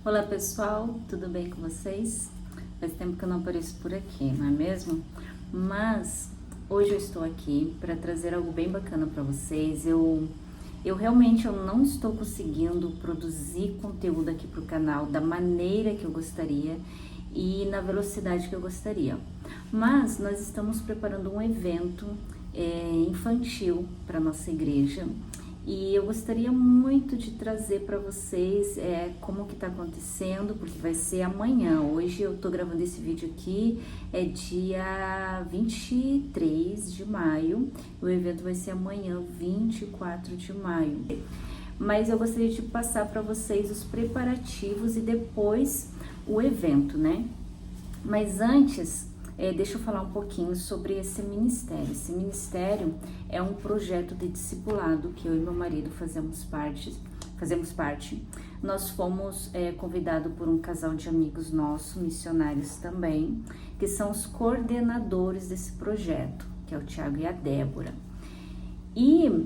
Olá pessoal, tudo bem com vocês? Faz tempo que eu não apareço por aqui, não é mesmo? Mas hoje eu estou aqui para trazer algo bem bacana para vocês. Eu realmente não estou conseguindo produzir conteúdo aqui para o canal da maneira que eu gostaria e na velocidade que eu gostaria. Mas nós estamos preparando um evento infantil para nossa igreja. E eu gostaria muito de trazer para vocês como que tá acontecendo, porque vai ser amanhã. Hoje eu tô gravando esse vídeo aqui, é dia 23 de maio. O evento vai ser amanhã, 24 de maio. Mas eu gostaria de passar para vocês os preparativos e depois o evento, né? Mas antes, deixa eu falar um pouquinho sobre esse ministério. Esse ministério é um projeto de discipulado que eu e meu marido fazemos parte. Nós fomos convidados por um casal de amigos nossos, missionários também, que são os coordenadores desse projeto, que é o Tiago e a Débora. E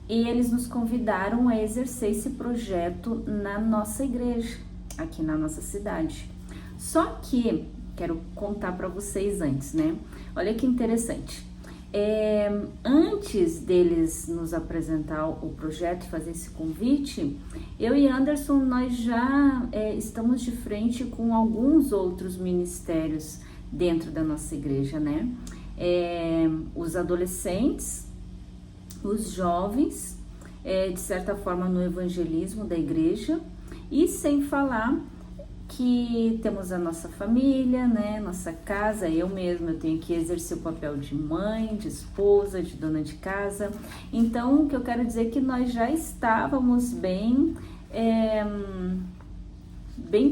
eles nos convidaram a exercer esse projeto na nossa igreja, aqui na nossa cidade. Só que quero contar para vocês antes, né? Olha que interessante. Antes deles nos apresentar o projeto e fazer esse convite, eu e Anderson, nós já estamos de frente com alguns outros ministérios dentro da nossa igreja, né? Os adolescentes, os jovens, de certa forma no evangelismo da igreja, e sem falar que temos a nossa família, né, nossa casa. Eu tenho que exercer o papel de mãe, de esposa, de dona de casa. Então, o que eu quero dizer é que nós já estávamos bem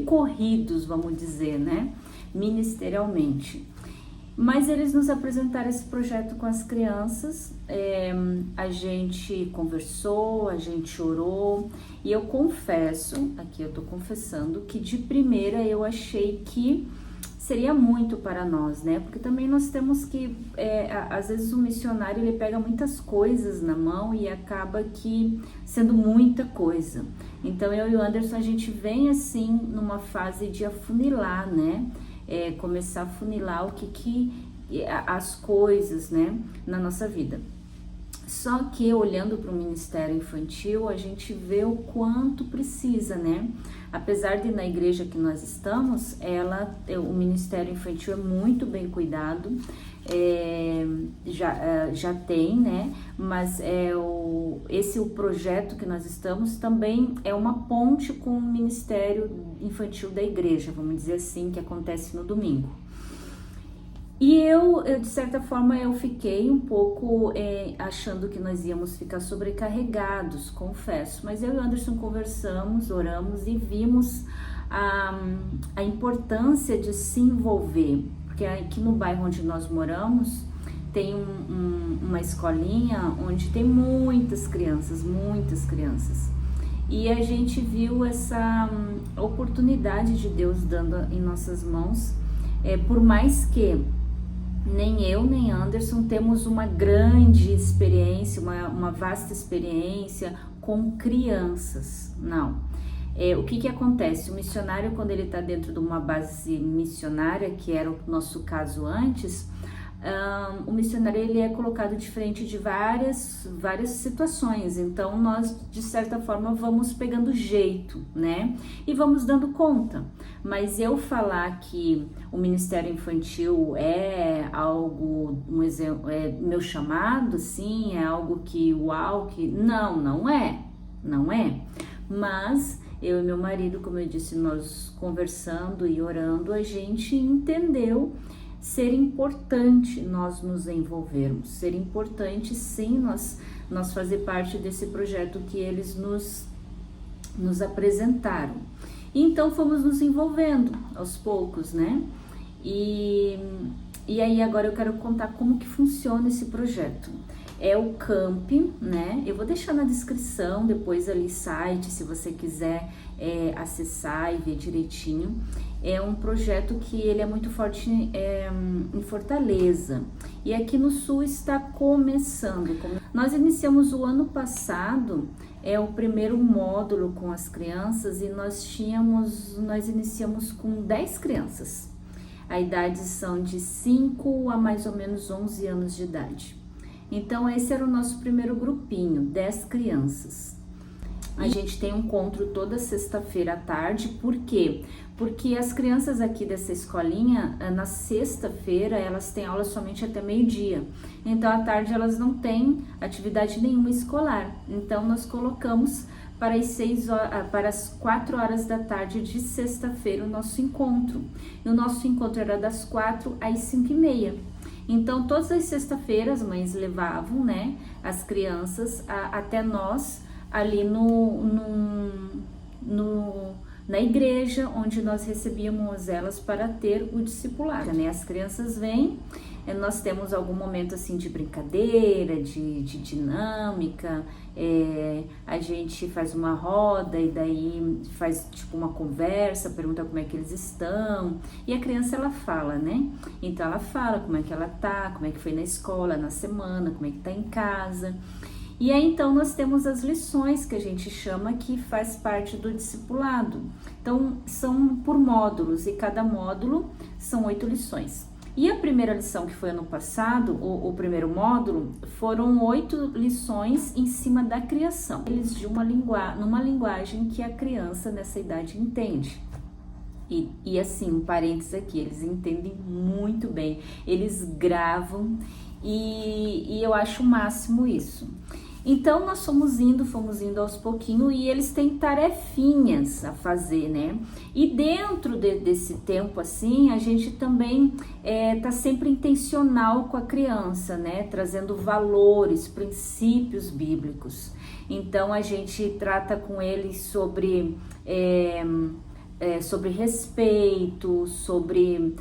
corridos, vamos dizer, né, ministerialmente. Mas eles nos apresentaram esse projeto com as crianças, a gente conversou, a gente orou, e eu confesso, aqui eu tô confessando, que de primeira eu achei que seria muito para nós, né? Porque também nós temos que, às vezes o missionário ele pega muitas coisas na mão e acaba que sendo muita coisa. Então eu e o Anderson, a gente vem assim numa fase de afunilar, né? Começar a funilar as coisas, né, na nossa vida. Só que olhando para o Ministério Infantil, a gente vê o quanto precisa, né? Apesar de na igreja que nós estamos, o Ministério Infantil é muito bem cuidado, já tem, né? Mas o projeto que nós estamos também é uma ponte com o Ministério Infantil da igreja, vamos dizer assim, que acontece no domingo. E eu de certa forma, eu fiquei um pouco achando que nós íamos ficar sobrecarregados, confesso. Mas eu e o Anderson conversamos, oramos e vimos a importância de se envolver. Porque aqui no bairro onde nós moramos, tem uma escolinha onde tem muitas crianças. E a gente viu essa oportunidade de Deus dando em nossas mãos, por mais que nem eu nem Anderson temos uma grande experiência, uma vasta experiência com crianças, não. O que acontece? O missionário, quando ele está dentro de uma base missionária, que era o nosso caso antes, o missionário ele é colocado de frente de várias situações. Então nós de certa forma vamos pegando jeito, né, e vamos dando conta. Mas eu falar que o Ministério Infantil é algo, um exemplo, meu chamado, sim, é algo que não é. Mas eu e meu marido, como eu disse, nós conversando e orando, a gente entendeu ser importante nós nos envolvermos, ser importante sim nós fazer parte desse projeto que eles nos apresentaram. E então fomos nos envolvendo aos poucos, né? E aí agora eu quero contar como que funciona esse projeto. É o Camp, né? Eu vou deixar na descrição depois ali site, se você quiser acessar e ver direitinho. É um projeto que ele é muito forte em Fortaleza, e aqui no Sul está começando. Nós iniciamos o ano passado o primeiro módulo com as crianças, e nós iniciamos com 10 crianças. A idade são de 5 a mais ou menos 11 anos de idade. Então esse era o nosso primeiro grupinho, 10 crianças. A gente tem um encontro toda sexta-feira à tarde. Por quê? Porque as crianças aqui dessa escolinha, na sexta-feira, elas têm aula somente até meio-dia. Então, à tarde, elas não têm atividade nenhuma escolar. Então, nós colocamos para as 4 horas da tarde de sexta-feira o nosso encontro. E o nosso encontro era das 4 às 5h30. Então, todas as sextas-feiras, as mães levavam, né, as crianças até nós, ali na igreja, onde nós recebíamos elas para ter o discipulado, né? As crianças vêm, nós temos algum momento assim de brincadeira, de dinâmica, a gente faz uma roda e daí faz tipo uma conversa, pergunta como é que eles estão, e a criança ela fala, né? Então ela fala como é que ela tá, como é que foi na escola, na semana, como é que tá em casa. E aí, então, nós temos as lições que a gente chama, que faz parte do discipulado. Então, são por módulos, e cada módulo são 8 lições. E a primeira lição, que foi ano passado, o primeiro módulo, foram 8 lições em cima da criação. Eles de numa linguagem que a criança nessa idade entende. E assim, um parênteses aqui, eles entendem muito bem, eles gravam, e eu acho o máximo isso. Então, nós fomos indo aos pouquinhos, e eles têm tarefinhas a fazer, né? E dentro desse tempo, assim, a gente também tá sempre intencional com a criança, né? Trazendo valores, princípios bíblicos. Então, a gente trata com eles sobre respeito, sobre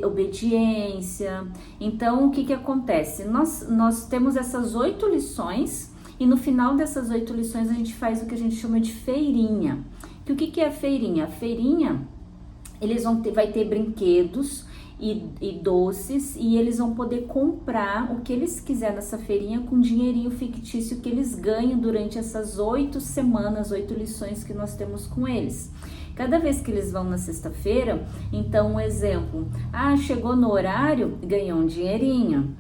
obediência. Então, o que acontece? Nós temos essas 8 lições, e no final dessas 8 lições a gente faz o que a gente chama de feirinha. O que é a feirinha? A feirinha, vai ter brinquedos e doces, e eles vão poder comprar o que eles quiserem nessa feirinha com dinheirinho fictício que eles ganham durante essas 8 semanas, 8 lições que nós temos com eles. Cada vez que eles vão na sexta-feira, então um exemplo, chegou no horário, ganhou um dinheirinho,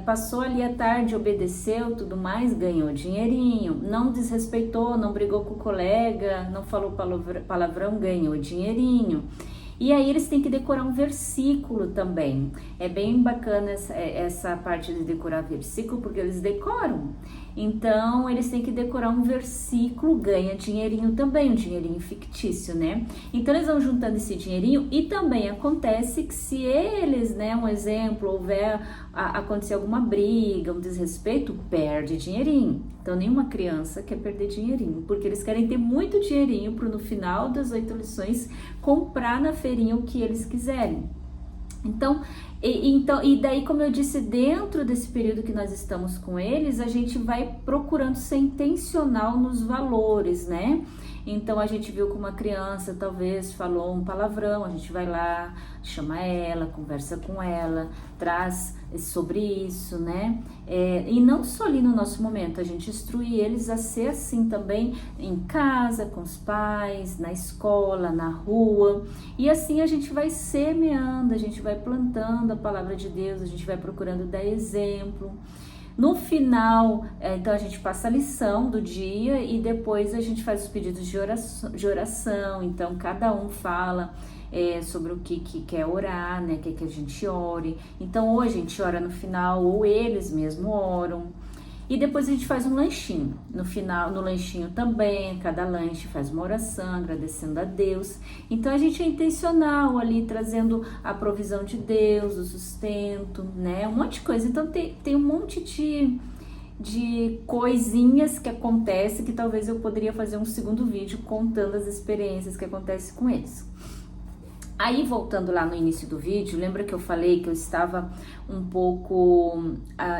passou ali a tarde, obedeceu, tudo mais, ganhou dinheirinho, não desrespeitou, não brigou com o colega, não falou palavrão, ganhou dinheirinho. E aí eles têm que decorar um versículo também. É bem bacana essa parte de decorar versículo, porque eles decoram. Então, eles têm que decorar um versículo, ganha dinheirinho também, um dinheirinho fictício, né? Então, eles vão juntando esse dinheirinho, e também acontece que se eles, né, um exemplo, acontecer alguma briga, um desrespeito, perde dinheirinho. Então, nenhuma criança quer perder dinheirinho, porque eles querem ter muito dinheirinho para no final das 8 lições comprar na feirinha o que eles quiserem. Então, e daí, como eu disse, dentro desse período que nós estamos com eles, a gente vai procurando ser intencional nos valores, né? Então, a gente viu que uma criança talvez falou um palavrão, a gente vai lá, chama ela, conversa com ela, traz sobre isso, né? E não só ali no nosso momento, a gente instrui eles a ser assim também em casa, com os pais, na escola, na rua. E assim a gente vai semeando, a gente vai plantando a palavra de Deus, a gente vai procurando dar exemplo. No final, então a gente passa a lição do dia, e depois a gente faz os pedidos de oração. Então cada um fala sobre o que quer orar, né? Que a gente ore. Então ou a gente ora no final, ou eles mesmo oram. E depois a gente faz um lanchinho. No final, no lanchinho também, cada lanche faz uma oração, agradecendo a Deus. Então a gente é intencional ali, trazendo a provisão de Deus, o sustento, né? Um monte de coisa. Então tem um monte de coisinhas que acontecem, que talvez eu poderia fazer um segundo vídeo contando as experiências que acontecem com eles. Aí, voltando lá no início do vídeo, lembra que eu falei que eu estava um pouco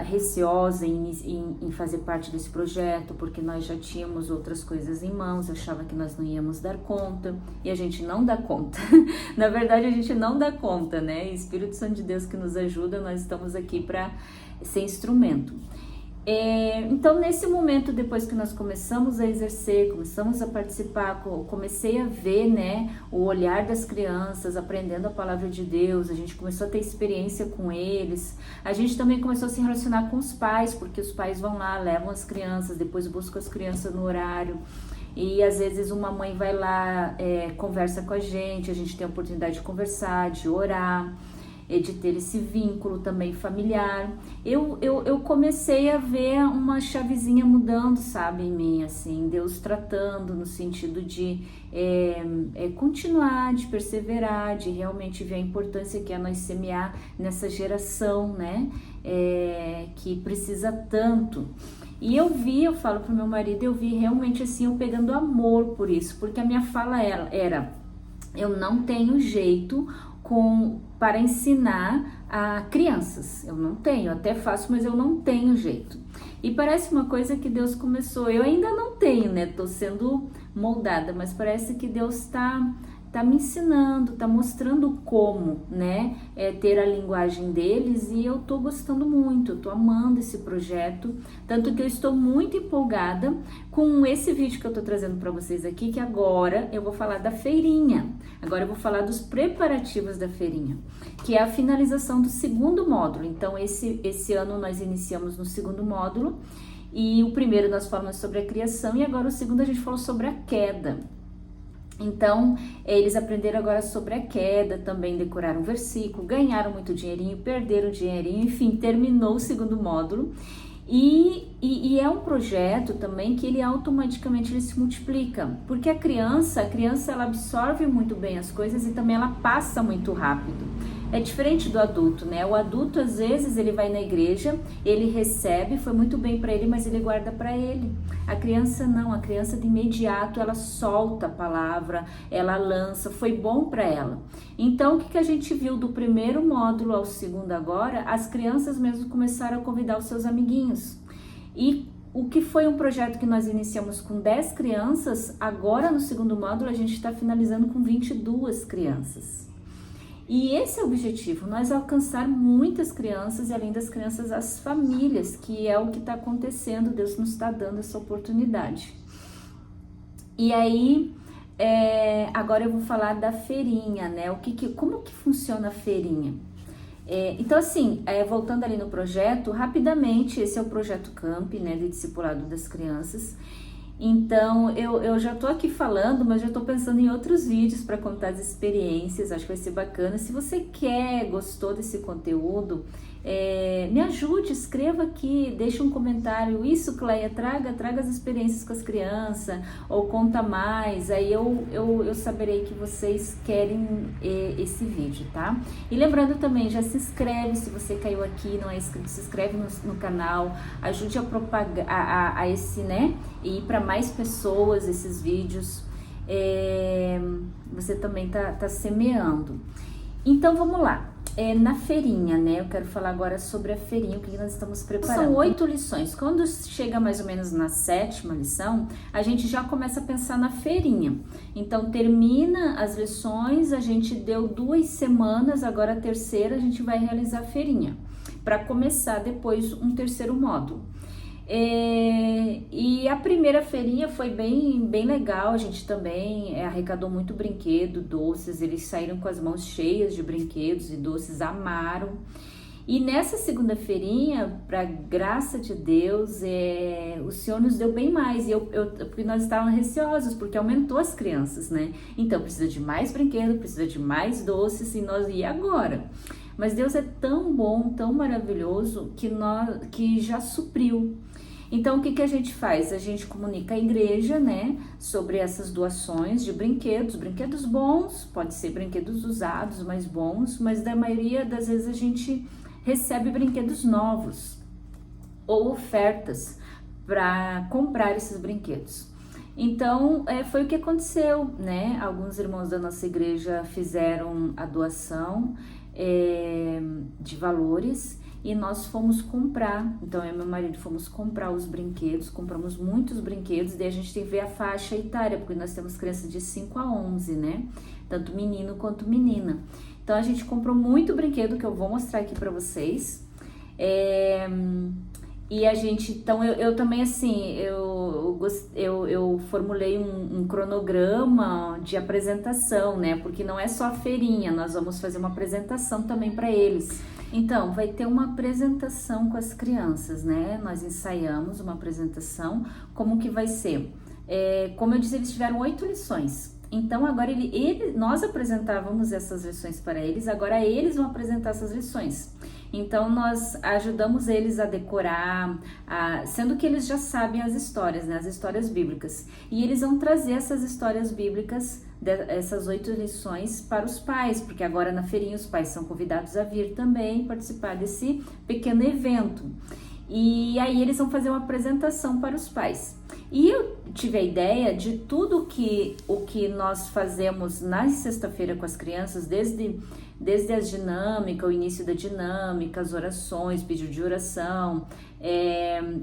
receosa em fazer parte desse projeto, porque nós já tínhamos outras coisas em mãos, eu achava que nós não íamos dar conta, e a gente não dá conta. Na verdade, a gente não dá conta, né? Espírito Santo de Deus que nos ajuda, nós estamos aqui para ser instrumento. Então, nesse momento, depois que nós começamos a exercer, começamos a participar, comecei a ver, né, o olhar das crianças, aprendendo a palavra de Deus, a gente começou a ter experiência com eles, a gente também começou a se relacionar com os pais, porque os pais vão lá, levam as crianças, depois buscam as crianças no horário, e às vezes uma mãe vai lá, conversa com a gente tem a oportunidade de conversar, de orar, de ter esse vínculo também familiar. Eu comecei a ver uma chavezinha mudando, sabe, em mim, assim, Deus tratando no sentido de continuar, de perseverar, de realmente ver a importância que é nós semear nessa geração, né, que precisa tanto. E eu falo pro meu marido, eu vi realmente assim, eu pegando amor por isso, porque a minha fala era eu não tenho jeito para ensinar a crianças, eu não tenho, até faço, mas eu não tenho jeito. E parece uma coisa que Deus começou, eu ainda não tenho, né, tô sendo moldada, mas parece que Deus tá me ensinando, tá mostrando como, né, ter a linguagem deles, e eu tô gostando muito, eu tô amando esse projeto, tanto que eu estou muito empolgada com esse vídeo que eu tô trazendo para vocês aqui, que agora eu vou falar da feirinha, agora eu vou falar dos preparativos da feirinha, que é a finalização do segundo módulo. Então esse ano nós iniciamos no segundo módulo, e o primeiro nós falamos sobre a criação, e agora o segundo a gente falou sobre a queda. Então, eles aprenderam agora sobre a queda, também decoraram um versículo, ganharam muito dinheirinho, perderam dinheirinho, enfim, terminou o segundo módulo. E é um projeto também que ele automaticamente se multiplica, porque a criança ela absorve muito bem as coisas e também ela passa muito rápido. É diferente do adulto, né? O adulto, às vezes, ele vai na igreja, ele recebe, foi muito bem para ele, mas ele guarda para ele. A criança não, a criança de imediato, ela solta a palavra, ela lança, foi bom para ela. Então, o que a gente viu do primeiro módulo ao segundo agora? As crianças mesmo começaram a convidar os seus amiguinhos. E o que foi um projeto que nós iniciamos com 10 crianças, agora no segundo módulo a gente está finalizando com 22 crianças. E esse é o objetivo, nós alcançar muitas crianças, e além das crianças, as famílias, que é o que está acontecendo, Deus nos está dando essa oportunidade. E aí, agora eu vou falar da feirinha, né? Como que funciona a feirinha? Então assim, voltando ali no projeto, rapidamente, esse é o projeto Camp, né, de discipulado das crianças. Então, eu já tô aqui falando, mas já tô pensando em outros vídeos para contar as experiências, acho que vai ser bacana. Se você gostou desse conteúdo, me ajude, escreva aqui, deixa um comentário, isso, Cleia, traga as experiências com as crianças, ou conta mais, aí eu saberei que vocês querem esse vídeo, tá? E lembrando também, já se inscreve, se você caiu aqui, não é inscrito, se inscreve no canal, ajude a propagar esse, né, e ir para mais pessoas esses vídeos, você também tá semeando. Então vamos lá, na feirinha, né, eu quero falar agora sobre a feirinha, o que nós estamos preparando. São 8 lições, quando chega mais ou menos na 7ª lição, a gente já começa a pensar na feirinha. Então termina as lições, a gente deu 2 semanas, agora a terceira a gente vai realizar a feirinha, para começar depois um terceiro módulo. E a primeira feirinha foi bem legal, a gente também arrecadou muito brinquedo, doces, eles saíram com as mãos cheias de brinquedos e doces, amaram. E nessa segunda feirinha, para graça de Deus, o Senhor nos deu bem mais, porque nós estávamos receosos, porque aumentou as crianças, né? Então precisa de mais brinquedo, precisa de mais doces, e agora? Mas Deus é tão bom, tão maravilhoso, que já supriu. Então, o que a gente faz? A gente comunica à igreja, né, sobre essas doações de brinquedos bons, pode ser brinquedos usados, mas bons, mas da maioria das vezes a gente recebe brinquedos novos ou ofertas para comprar esses brinquedos. Então, foi o que aconteceu, né? Alguns irmãos da nossa igreja fizeram a doação de valores e nós fomos comprar. Então, eu e meu marido fomos comprar os brinquedos, compramos muitos brinquedos, daí a gente tem que ver a faixa etária, porque nós temos crianças de 5 a 11, né? Tanto menino quanto menina. Então, a gente comprou muito brinquedo que eu vou mostrar aqui pra vocês. E a gente, então eu também assim, eu formulei um cronograma de apresentação, né? Porque não é só a feirinha, nós vamos fazer uma apresentação também para eles. Então, vai ter uma apresentação com as crianças, né? Nós ensaiamos uma apresentação, como que vai ser? Como eu disse, eles tiveram 8 lições. Então, agora nós apresentávamos essas lições para eles, agora eles vão apresentar essas lições. Então, nós ajudamos eles a decorar, sendo que eles já sabem as histórias, né? As histórias bíblicas. E eles vão trazer essas histórias bíblicas, essas 8 lições, para os pais, porque agora na feirinha os pais são convidados a vir também participar desse pequeno evento. E aí eles vão fazer uma apresentação para os pais. E eu tive a ideia de tudo o que nós fazemos na sexta-feira com as crianças, desde as dinâmicas, o início da dinâmica, as orações, pedido de oração.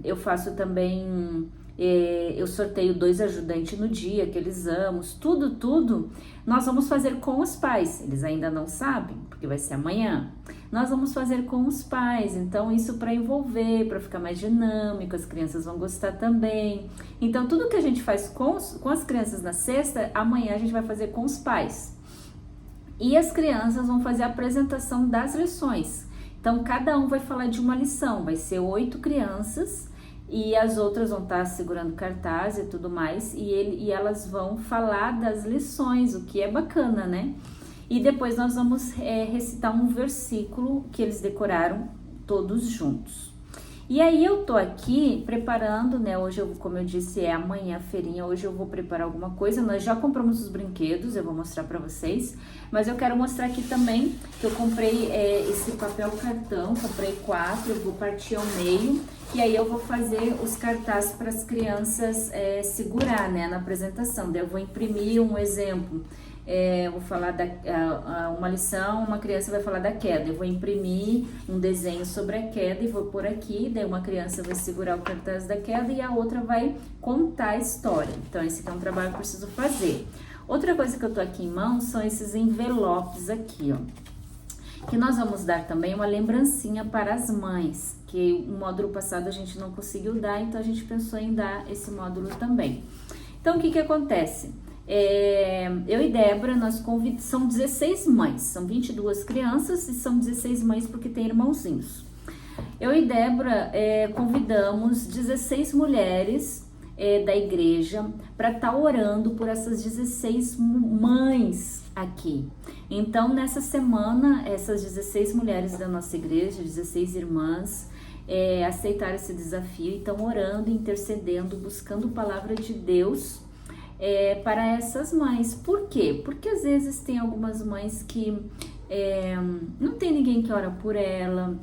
Eu faço também, eu sorteio 2 ajudantes no dia, que eles amam. Tudo nós vamos fazer com os pais. Eles ainda não sabem, porque vai ser amanhã. Nós vamos fazer com os pais, então isso para envolver, para ficar mais dinâmico, as crianças vão gostar também. Então tudo que a gente faz com as crianças na sexta, amanhã a gente vai fazer com os pais. E as crianças vão fazer a apresentação das lições. Então cada um vai falar de uma lição, vai ser 8 crianças e as outras vão estar segurando cartaz e tudo mais, e elas vão falar das lições, o que é bacana, né? E depois nós vamos recitar um versículo que eles decoraram todos juntos. E aí eu tô aqui preparando, né? Hoje, como eu disse, é amanhã a feirinha. Hoje eu vou preparar alguma coisa. Nós já compramos os brinquedos, eu vou mostrar pra vocês. Mas eu quero mostrar aqui também que eu comprei esse papel cartão. Comprei 4, eu vou partir ao meio. E aí eu vou fazer os cartazes para as crianças segurar, né? Na apresentação. Daí eu vou imprimir um exemplo. Vou falar uma lição, uma criança vai falar da queda, eu vou imprimir um desenho sobre a queda e vou pôr aqui, daí uma criança vai segurar o cartaz da queda e a outra vai contar a história. Então esse aqui é um trabalho que eu preciso fazer. Outra coisa que eu tô aqui em mãos são esses envelopes aqui, ó, que nós vamos dar também uma lembrancinha para as mães, que o módulo passado a gente não conseguiu dar, então a gente pensou em dar esse módulo também. Então o que acontece? Eu e Débora, são 16 mães, são 22 crianças e são 16 mães porque tem irmãozinhos. Eu e Débora convidamos 16 mulheres da igreja para estar orando por essas 16 mães aqui. Então, nessa semana, essas 16 mulheres da nossa igreja, 16 irmãs, aceitaram esse desafio e estão orando, intercedendo, buscando a palavra de Deus para essas mães. Por quê? Porque às vezes tem algumas mães que não tem ninguém que ora por ela,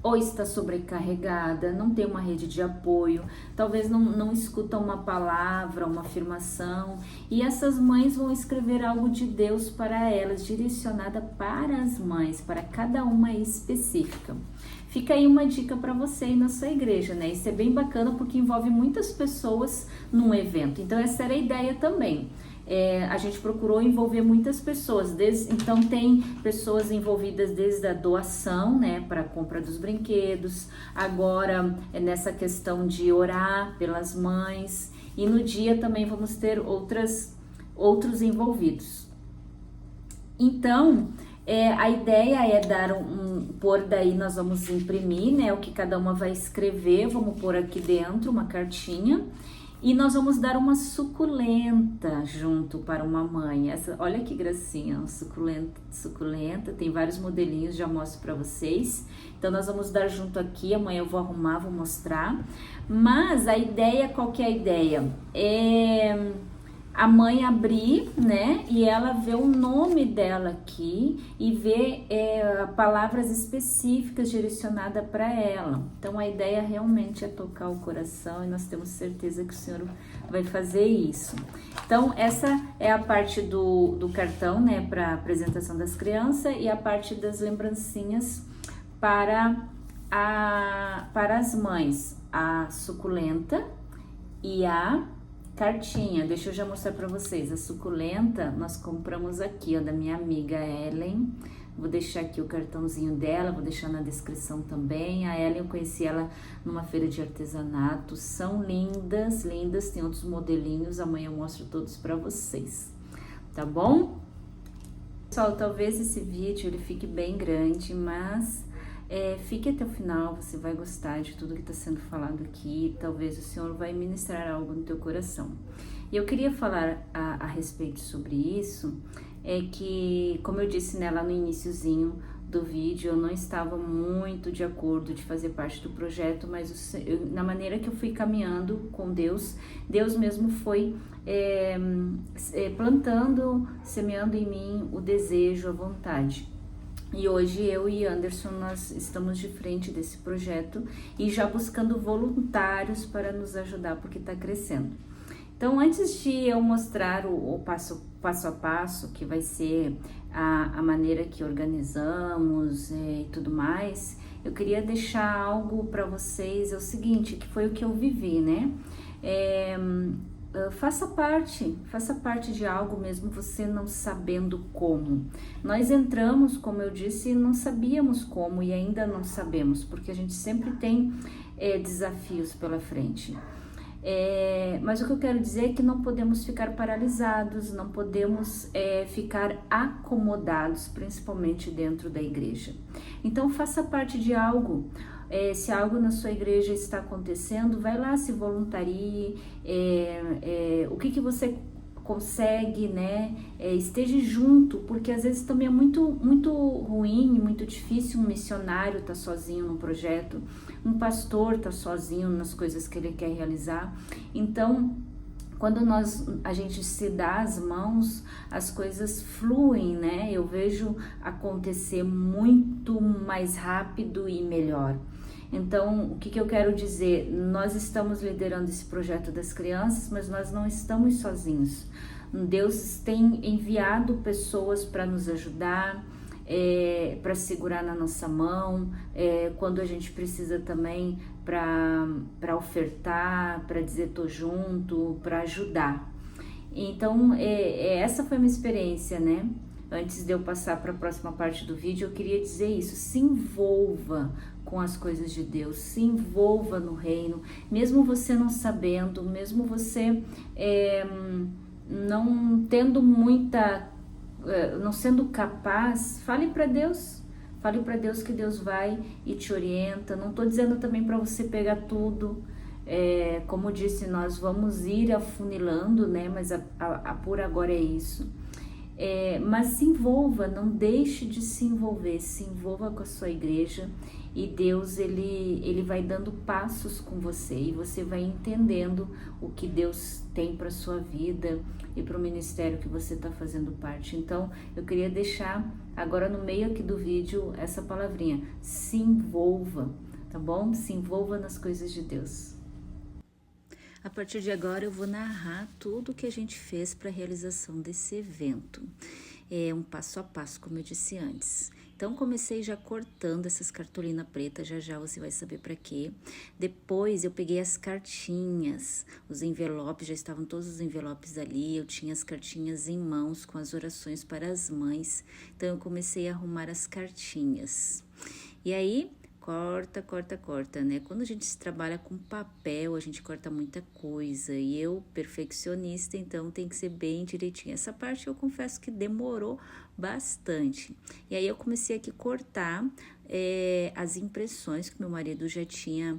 ou está sobrecarregada, não tem uma rede de apoio, talvez não escuta uma palavra, uma afirmação, e essas mães vão escrever algo de Deus para elas, direcionada para as mães, para cada uma específica. Fica aí uma dica para você ir na sua igreja, né? Isso é bem bacana porque envolve muitas pessoas num evento. Então essa era a ideia também. A gente procurou envolver muitas pessoas, então tem pessoas envolvidas desde a doação, né, para a compra dos brinquedos, agora nessa questão de orar pelas mães, e no dia também vamos ter outros envolvidos. Então, a ideia é pôr daí, nós vamos imprimir, né, o que cada uma vai escrever, vamos pôr aqui dentro uma cartinha, e nós vamos dar uma suculenta junto para uma mãe. Olha que gracinha, suculenta, tem vários modelinhos, já mostro para vocês. Então nós vamos dar junto aqui, amanhã eu vou arrumar, vou mostrar. Mas a ideia, qual que é a ideia? a mãe abrir, né, e ela vê o nome dela aqui e vê palavras específicas direcionadas para ela. Então a ideia realmente é tocar o coração e nós temos certeza que o Senhor vai fazer isso. Então essa é a parte do cartão, né, para apresentação das crianças, e a parte das lembrancinhas para as mães, a suculenta e a cartinha. Deixa eu já mostrar para vocês. A suculenta nós compramos aqui, ó, da minha amiga Ellen. Vou deixar aqui o cartãozinho dela, vou deixar na descrição também. A Ellen, eu conheci ela numa feira de artesanato. São lindas, lindas. Tem outros modelinhos. Amanhã eu mostro todos para vocês. Tá bom? Pessoal, talvez esse vídeo ele fique bem grande, mas fique até o final, você vai gostar de tudo que está sendo falado aqui, talvez o Senhor vai ministrar algo no teu coração. E eu queria falar a respeito sobre isso, que, como eu disse, né, lá no iniciozinho do vídeo, eu não estava muito de acordo de fazer parte do projeto, mas na maneira que eu fui caminhando com Deus, Deus mesmo foi plantando, semeando em mim o desejo, a vontade. E hoje eu e Anderson, nós estamos de frente desse projeto e já buscando voluntários para nos ajudar, porque está crescendo. Então, antes de eu mostrar o passo a passo, que vai ser a maneira que organizamos e tudo mais, eu queria deixar algo para vocês, é o seguinte, que foi o que eu vivi, né? Faça parte de algo mesmo você não sabendo como. Nós entramos, como eu disse, não sabíamos como e ainda não sabemos, porque a gente sempre tem desafios pela frente. Mas o que eu quero dizer é que não podemos ficar paralisados, não podemos ficar acomodados, principalmente dentro da igreja. Então faça parte de algo. Se algo na sua igreja está acontecendo, vai lá, se voluntarie, o que você consegue, né, esteja junto, porque às vezes também é muito ruim, muito difícil um missionário estar sozinho num projeto, um pastor estar sozinho nas coisas que ele quer realizar. Então, quando a gente se dá as mãos, as coisas fluem, né? Eu vejo acontecer muito mais rápido e melhor. Então, o que eu quero dizer? Nós estamos liderando esse projeto das crianças, mas nós não estamos sozinhos. Deus tem enviado pessoas para nos ajudar, para segurar na nossa mão, quando a gente precisa também para ofertar, para dizer tô junto, para ajudar. Então, essa foi a minha experiência, né? Antes de eu passar para a próxima parte do vídeo, eu queria dizer isso: se envolva com as coisas de Deus, se envolva no reino, mesmo você não sabendo, mesmo você não tendo não sendo capaz, fale para Deus que Deus vai e te orienta. Não estou dizendo também para você pegar tudo, como disse, nós vamos ir afunilando, né? Mas por agora é isso. Mas se envolva, não deixe de se envolva com a sua igreja, e Deus ele vai dando passos com você e você vai entendendo o que Deus tem para sua vida e para o ministério que você está fazendo parte. Então eu queria deixar agora no meio aqui do vídeo essa palavrinha: se envolva, tá bom? Se envolva nas coisas de Deus. A partir de agora eu vou narrar tudo que a gente fez para a realização desse evento. É um passo a passo, como eu disse antes. Então comecei já cortando essas cartolinas pretas, já você vai saber para quê. Depois eu peguei as cartinhas, os envelopes, já estavam todos os envelopes ali, eu tinha as cartinhas em mãos com as orações para as mães. Então eu comecei a arrumar as cartinhas. E aí corta, né? Quando a gente trabalha com papel, a gente corta muita coisa. E eu, perfeccionista, então tem que ser bem direitinho. Essa parte eu confesso que demorou bastante. E aí eu comecei aqui a cortar as impressões que meu marido já tinha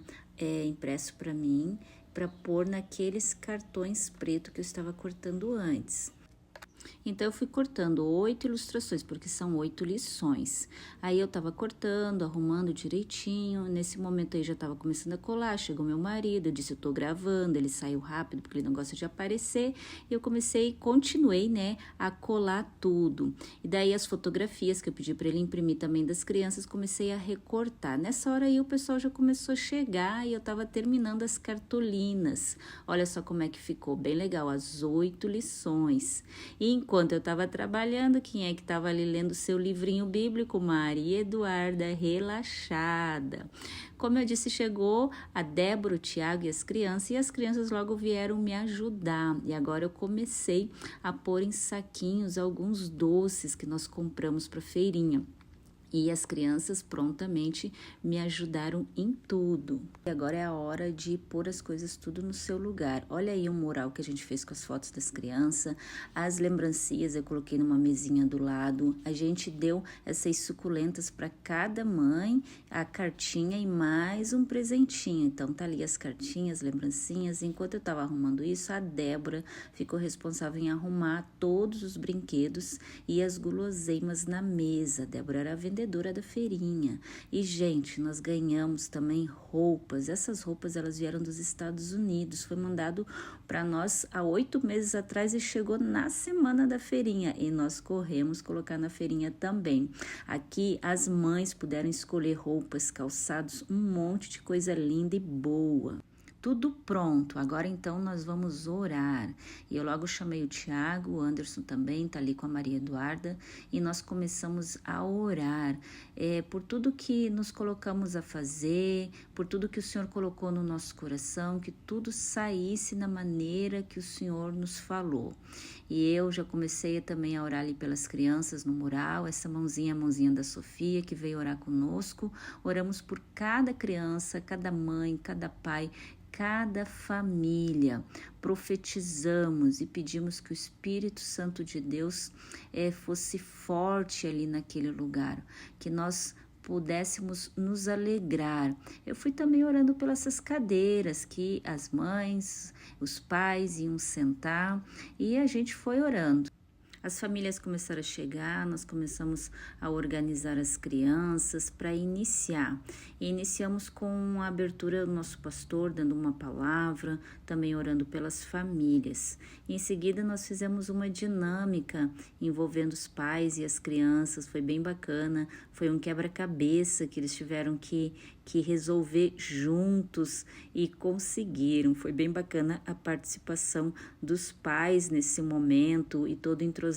impresso para mim, para pôr naqueles cartões pretos que eu estava cortando antes. Então eu fui cortando 8 ilustrações, porque são 8 lições. Aí eu tava cortando, arrumando direitinho. Nesse momento aí já tava começando a colar, chegou meu marido, eu disse: eu tô gravando. Ele saiu rápido porque ele não gosta de aparecer. E eu continuei, né, a colar tudo. E daí as fotografias que eu pedi para ele imprimir também das crianças, comecei a recortar. Nessa hora aí o pessoal já começou a chegar e eu tava terminando as cartolinas. Olha só como é que ficou, bem legal, as 8 lições. E enquanto eu estava trabalhando, quem é que estava ali lendo seu livrinho bíblico? Maria Eduarda, relaxada. Como eu disse, chegou a Débora, o Tiago e as crianças logo vieram me ajudar. E agora eu comecei a pôr em saquinhos alguns doces que nós compramos para a feirinha. E as crianças prontamente me ajudaram em tudo. E agora é a hora de pôr as coisas tudo no seu lugar. Olha aí o mural que a gente fez com as fotos das crianças. As lembrancinhas eu coloquei numa mesinha do lado. A gente deu essas suculentas para cada mãe, a cartinha e mais um presentinho. Então tá ali as cartinhas, lembrancinhas. Enquanto eu estava arrumando isso, a Débora ficou responsável em arrumar todos os brinquedos e as guloseimas na mesa. A Débora era a vendedora da feirinha. E, gente, nós ganhamos também roupas. Essas roupas, elas vieram dos Estados Unidos. Foi mandado para nós há 8 meses atrás e chegou na semana da feirinha. E nós corremos colocar na feirinha também. Aqui, as mães puderam escolher roupas, calçados, um monte de coisa linda e boa. Tudo pronto, agora então nós vamos orar. E eu logo chamei o Tiago, o Anderson também, tá ali com a Maria Eduarda, e nós começamos a orar por tudo que nos colocamos a fazer, por tudo que o Senhor colocou no nosso coração, que tudo saísse na maneira que o Senhor nos falou. E eu já comecei também a orar ali pelas crianças no mural, essa mãozinha, a mãozinha da Sofia, que veio orar conosco. Oramos por cada criança, cada mãe, cada pai, cada família. Profetizamos e pedimos que o Espírito Santo de Deus fosse forte ali naquele lugar, que nós pudéssemos nos alegrar. Eu fui também orando pelas essas cadeiras que as mães, os pais iam sentar, e a gente foi orando. As famílias começaram a chegar, nós começamos a organizar as crianças para iniciar. E iniciamos com a abertura do nosso pastor, dando uma palavra, também orando pelas famílias. E em seguida nós fizemos uma dinâmica envolvendo os pais e as crianças, foi bem bacana, foi um quebra-cabeça que eles tiveram que resolver juntos e conseguiram. Foi bem bacana a participação dos pais nesse momento e todo o entrosamento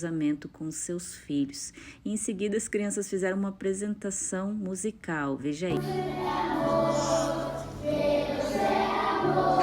com seus filhos. E em seguida as crianças fizeram uma apresentação musical. Veja aí. Deus é amor.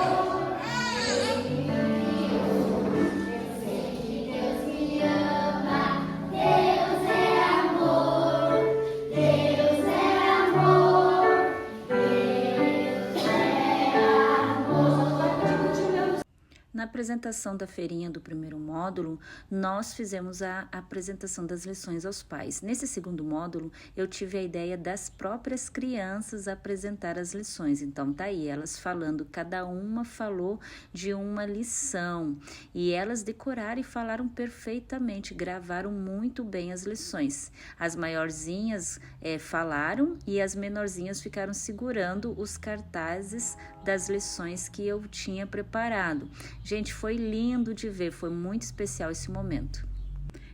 Na apresentação da feirinha do primeiro módulo, nós fizemos a apresentação das lições aos pais. Nesse segundo módulo, eu tive a ideia das próprias crianças apresentar as lições. Então, tá aí, elas falando, cada uma falou de uma lição. E elas decoraram e falaram perfeitamente, gravaram muito bem as lições. As maiorzinhas falaram e as menorzinhas ficaram segurando os cartazes das lições que eu tinha preparado. Gente, foi lindo de ver, foi muito especial esse momento.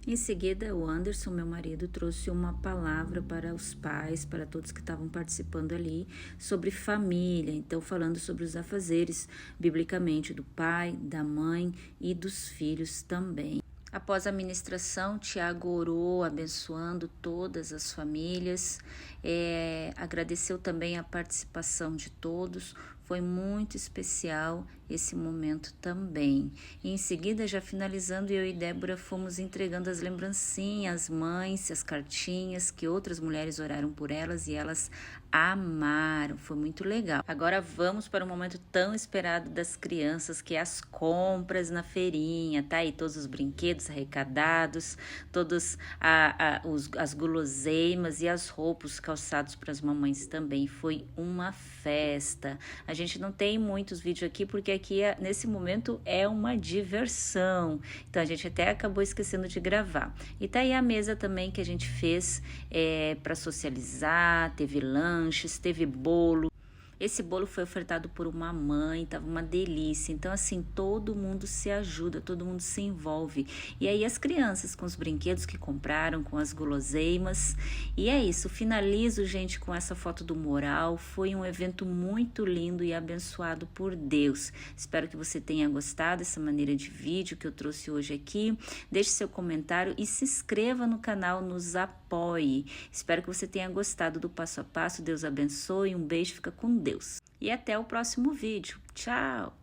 Em seguida, o Anderson, meu marido, trouxe uma palavra para os pais, para todos que estavam participando ali, sobre família. Então, falando sobre os afazeres, biblicamente, do pai, da mãe e dos filhos também. Após a ministração, Tiago orou, abençoando todas as famílias, agradeceu também a participação de todos. Foi muito especial esse momento também. E em seguida, já finalizando, eu e Débora fomos entregando as lembrancinhas, as mães, as cartinhas, que outras mulheres oraram por elas e elas amaram. Foi muito legal. Agora vamos para o momento tão esperado das crianças, que é as compras na feirinha. Tá aí todos os brinquedos arrecadados, todas as guloseimas e as roupas, os calçados para as mamães também. Foi uma festa. A gente não tem muitos vídeos aqui, porque aqui, nesse momento, é uma diversão. Então, a gente até acabou esquecendo de gravar. E tá aí a mesa também que a gente fez para socializar, teve lanches, teve bolo. Esse bolo foi ofertado por uma mãe, tava uma delícia. Então, assim, todo mundo se ajuda, todo mundo se envolve. E aí as crianças com os brinquedos que compraram, com as guloseimas. E é isso, finalizo, gente, com essa foto do mural. Foi um evento muito lindo e abençoado por Deus. Espero que você tenha gostado dessa maneira de vídeo que eu trouxe hoje aqui. Deixe seu comentário e se inscreva no canal, nos apoie. Espero que você tenha gostado do passo a passo. Deus abençoe, um beijo, fica com Deus. E até o próximo vídeo. Tchau!